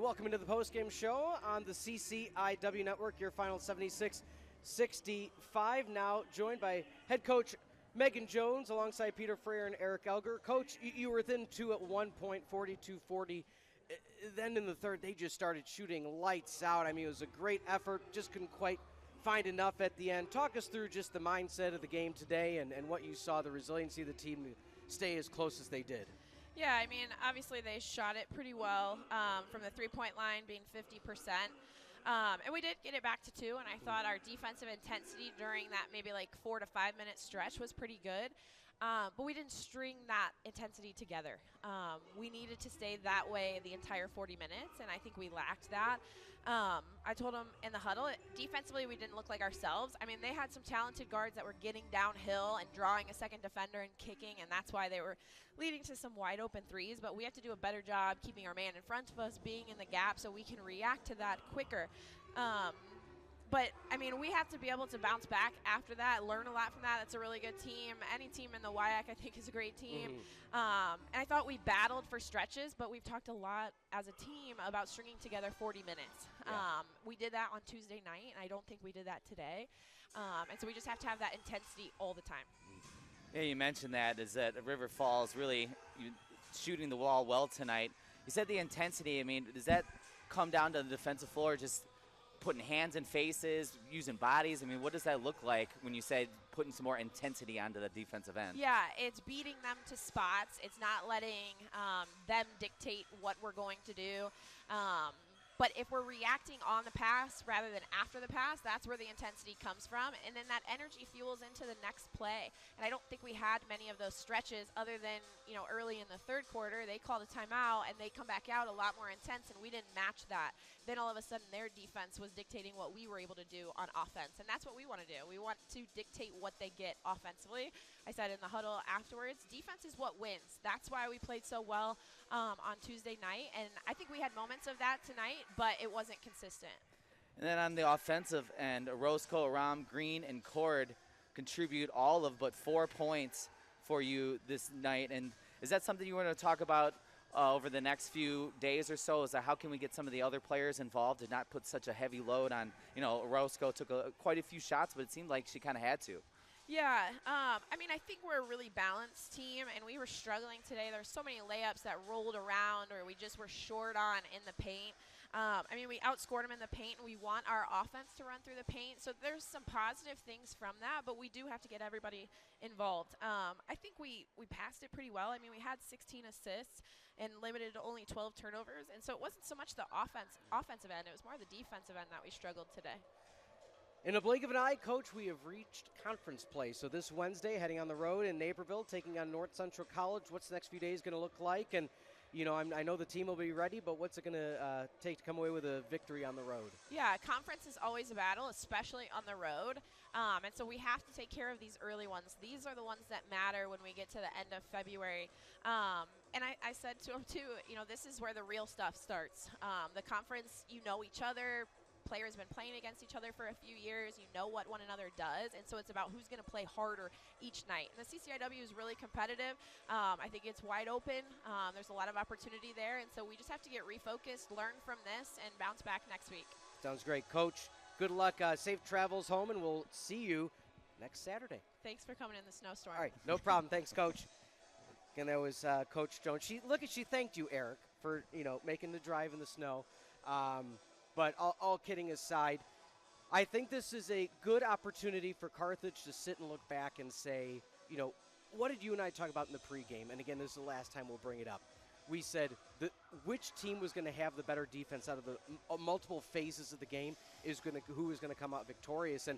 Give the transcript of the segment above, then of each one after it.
welcome into the postgame show on the CCIW Network, your final 76-65. Now joined by head coach Megan Jones alongside Peter Freyer and Eric Elger. Coach, you were within two at one point, 42-40. Then in the third, they just started shooting lights out. I mean, it was a great effort, just couldn't quite find enough at the end. Talk us through just the mindset of the game today and what you saw, the resiliency of the team to stay as close as they did. Yeah, I mean, obviously they shot it pretty well from the three-point line being 50%. And we did get it back to 2, and I thought our defensive intensity during that maybe like 4 to 5 minute stretch was pretty good. But we didn't string that intensity together. We needed to stay that way the entire 40 minutes, and I think we lacked that. I told them in the huddle, defensively we didn't look like ourselves. I mean, they had some talented guards that were getting downhill and drawing a second defender and kicking, and that's why they were leading to some wide open threes. But we have to do a better job keeping our man in front of us, being in the gap so we can react to that quicker. But, I mean, we have to be able to bounce back after that, learn a lot from that. That's a really good team. Any team in the WIAC, I think, is a great team. And I thought we battled for stretches, but we've talked a lot as a team about stringing together 40 minutes. Yeah. We did that on Tuesday night, and I don't think we did that today. And so we just have to have that intensity all the time. Yeah, you mentioned that, is that River Falls really shooting the wall well tonight. You said the intensity. I mean, does that come down to the defensive floor, just putting hands in faces, using bodies? I mean, what does that look like when you say putting some more intensity onto the defensive end? Yeah, it's beating them to spots. It's not letting them dictate what we're going to do. But if we're reacting on the pass rather than after the pass, that's where the intensity comes from. And then that energy fuels into the next play. And I don't think we had many of those stretches other than, early in the third quarter. They called a timeout, and they come back out a lot more intense, and we didn't match that. Then all of a sudden their defense was dictating what we were able to do on offense. And that's what we want to do. We want to dictate what they get offensively. I said in the huddle afterwards, defense is what wins. That's why we played so well on Tuesday night. And I think we had moments of that tonight, but it wasn't consistent. And then on the offensive end, Roscoe, Aram, Green, and Cord contribute all of but 4 points for you this night. And is that something you want to talk about over the next few days or so? Is that how can we get some of the other players involved and not put such a heavy load on, Roscoe took quite a few shots, but it seemed like she kind of had to. Yeah, I mean, I think we're a really balanced team, and we were struggling today. There were so many layups that rolled around, or we just were short on in the paint. I mean, we outscored them in the paint, and we want our offense to run through the paint. So there's some positive things from that, but we do have to get everybody involved. I think we passed it pretty well. I mean, we had 16 assists and limited to only 12 turnovers, and so it wasn't so much the offensive end. It was more the defensive end that we struggled today. In a blink of an eye, Coach, we have reached conference play. So this Wednesday, heading on the road in Naperville, taking on North Central College. What's the next few days going to look like? And, I know the team will be ready, but what's it going to take to come away with a victory on the road? Yeah, conference is always a battle, especially on the road. And so we have to take care of these early ones. These are the ones that matter when we get to the end of February. And I said to him, too, this is where the real stuff starts. The conference, each other. Players have been playing against each other for a few years. You know what one another does, and so it's about who's going to play harder each night. And the CCIW is really competitive. I think it's wide open. There's a lot of opportunity there, and so we just have to get refocused, learn from this, and bounce back next week. Sounds great. Coach, good luck. Safe travels home, and we'll see you next Saturday. Thanks for coming in the snowstorm. All right, no problem. Thanks, Coach. Again, that was Coach Jones. She thanked you, Eric, for making the drive in the snow. But all kidding aside, I think this is a good opportunity for Carthage to sit and look back and say, what did you and I talk about in the pregame? And again, this is the last time we'll bring it up. We said which team was going to have the better defense out of the multiple phases of the game who is going to come out victorious. And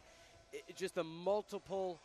just the multiple